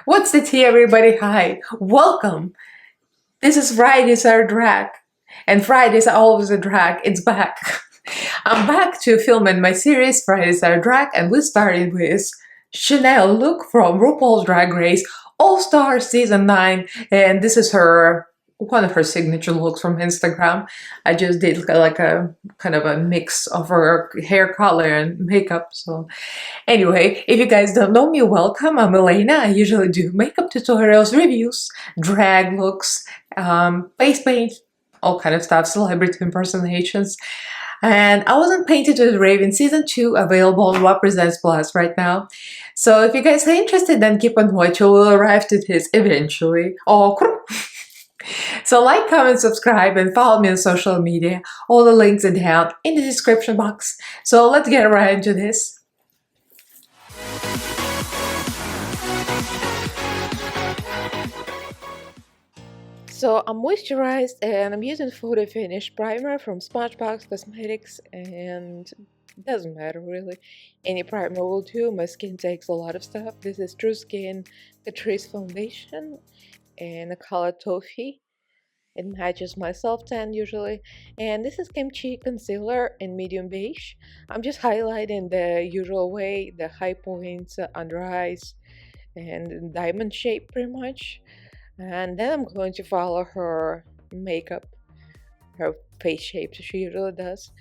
What's the tea, everybody? Hi, welcome. This is Fridays Are Drag, and Fridays are always a drag. It's back. I'm back to filming my series Fridays Are Drag, and we started with Shannel look from Rupaul's Drag Race All Star Season 9, and this is her one of her signature looks from Instagram. I just did like a kind of a mix of her hair color and makeup, so anyway, if you guys don't know me, welcome. I'm Elaina. I usually do makeup tutorials, reviews, drag looks, face paint, all kind of stuff, celebrity impersonations. And I wasn't painted to the Raven Season 2 available on What Presents Plus right now. So if you guys are interested, then keep on watching. We'll arrive to this eventually. Oh, so like, comment, subscribe, and follow me on social media. All the links are down in the description box. So let's get right into this. So I'm moisturized and I'm using Photo Finish Primer from Smudgebox Cosmetics, and it doesn't matter really. Any primer will do. My skin takes a lot of stuff. This is True Skin Catrice Foundation in the color Toffee. It matches my self tan usually. And this is Kimchi Concealer in medium beige. I'm just highlighting the usual way, the high points, under eyes, and diamond shape pretty much. And then I'm going to follow her makeup, her face shape she usually does.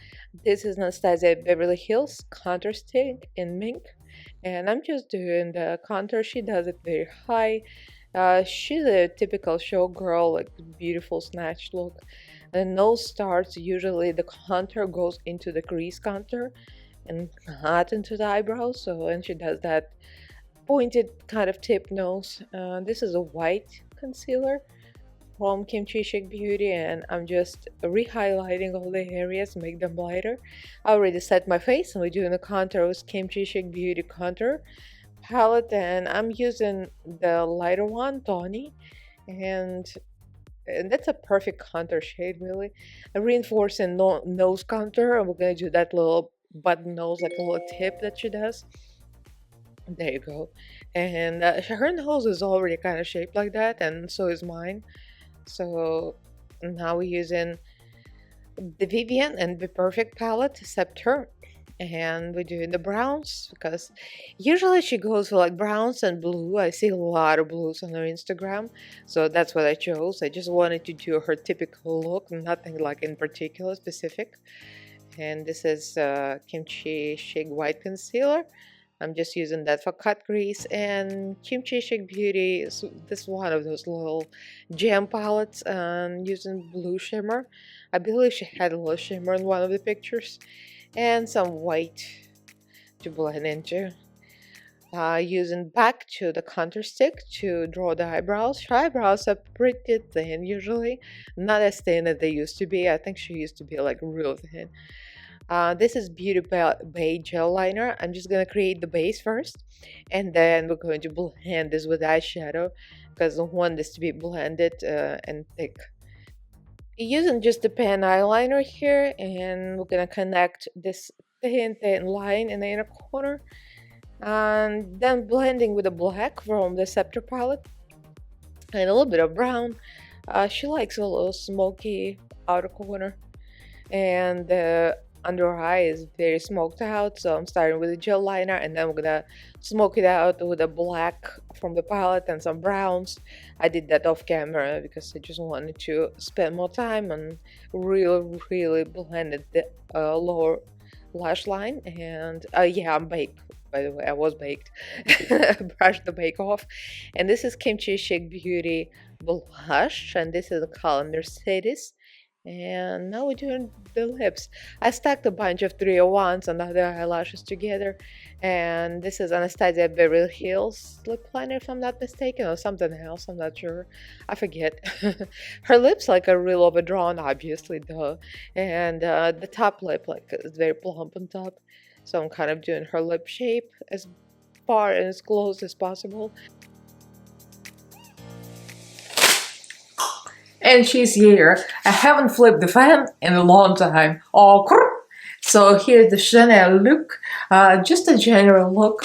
This is Anastasia Beverly Hills contour stick in mink, and I'm just doing the contour. She does it very high. She's a typical showgirl, like beautiful snatched look. And nose starts usually the contour goes into the crease contour and not into the eyebrows. So and she does that pointed kind of tip nose. This is a white concealer from Kimchi Chic Beauty, and I'm just re-highlighting all the areas, make them lighter. I already set my face, and we're doing the contour with Kimchi Chic Beauty contour palette, and I'm using the lighter one, Tawny, and that's a perfect contour shade, really. I'm reinforcing nose contour, and we're gonna do that little button nose, like a little tip that she does. There you go. And her nose is already kind of shaped like that, and so is mine. So now we're using the Vivian and the Perfect palette, except her. And we're doing the browns because usually she goes for like browns and blue. I see a lot of blues on her Instagram, so that's what I chose. I just wanted to do her typical look, nothing like in particular specific. And this is Kimchi Shig White Concealer. I'm just using that for cut crease, and Kimchi Chic Beauty is this one of those little gem palettes, using blue shimmer. I believe she had a little shimmer in one of the pictures, and some white to blend into. Using back to the contour stick to draw the eyebrows. Her eyebrows are pretty thin usually, not as thin as they used to be. I think she used to be like real thin. This is Beauty Bay Gel Liner. I'm just going to create the base first, and then we're going to blend this with eyeshadow because I want this to be blended and thick. Using just the pen eyeliner here, and we're going to connect this thin line in the inner corner, and then blending with the black from the Scepter palette and a little bit of brown. She likes a little smoky outer corner, and the under her eye is very smoked out, so I'm starting with a gel liner, and then we're gonna smoke it out with a black from the palette and some browns. I did that off camera because I just wanted to spend more time and really blended the lower lash line. And yeah, I'm baked, by the way. I was baked. Brushed the bake off. And this is Kimchi Chic Beauty blush, and this is the color Mercedes. And now we're doing the lips. I stacked a bunch of 301s and other eyelashes together, and this is Anastasia Beverly Hills lip liner, if I'm not mistaken, or something else. I'm not sure. I forget. Her lips like are real overdrawn, obviously, though, and the top lip like is very plump on top. So I'm kind of doing her lip shape as far and as close as possible. And she's here. I haven't flipped the fan in a long time. Oh, so here's the Shannel look. Just a general look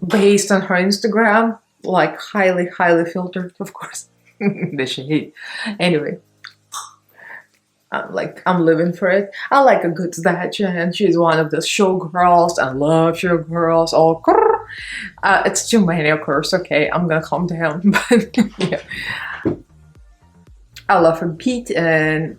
based on her Instagram. like highly filtered, of course. The shade. Anyway, I'm living for it. I like a good statue, and she's one of the showgirls. I love showgirls. All it's too many, of course. Okay, I'm gonna calm down. But yeah, I love her beat, and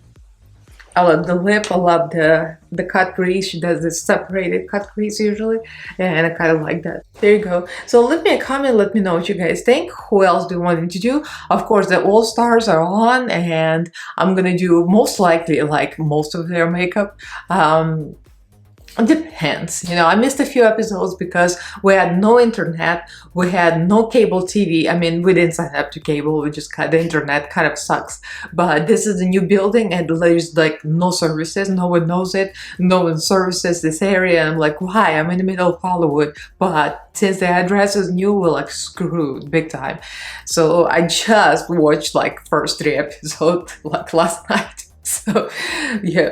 I love the lip. I love the cut crease. She does this separated cut crease usually, and I kind of like that. There you go. So leave me a comment. Let me know what you guys think. Who else do you want me to do? Of course, the All Stars are on, and I'm gonna do most likely like most of their makeup. Depends. You know, I missed a few episodes because we had no internet, we had no cable TV. I mean, we didn't sign up to cable, we just got the internet, kind of sucks. But this is a new building and there's like no services, no one knows it, no one services this area. I'm like, why? I'm in the middle of Hollywood. But since the address is new, we're like screwed big time. So I just watched like first 3 episodes like last night. So yeah.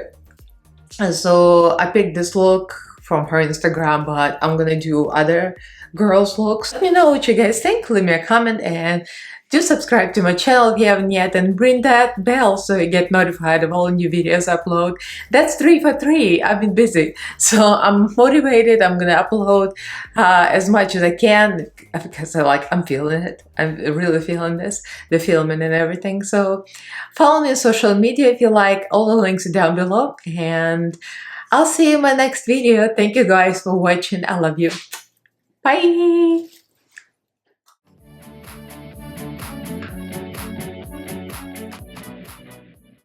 And so I picked this look from her Instagram, but I'm gonna do other girls' looks. Let me know what you guys think. Leave me a comment and do subscribe to my channel if you haven't yet, and ring that bell so you get notified of all new videos I upload. That's 3 for 3. I've been busy, so I'm motivated. I'm gonna upload as much as I can because I'm feeling it. I'm really feeling this, the filming and everything. So follow me on social media if you like. All the links are down below, and I'll see you in my next video. Thank you guys for watching. I love you. Bye.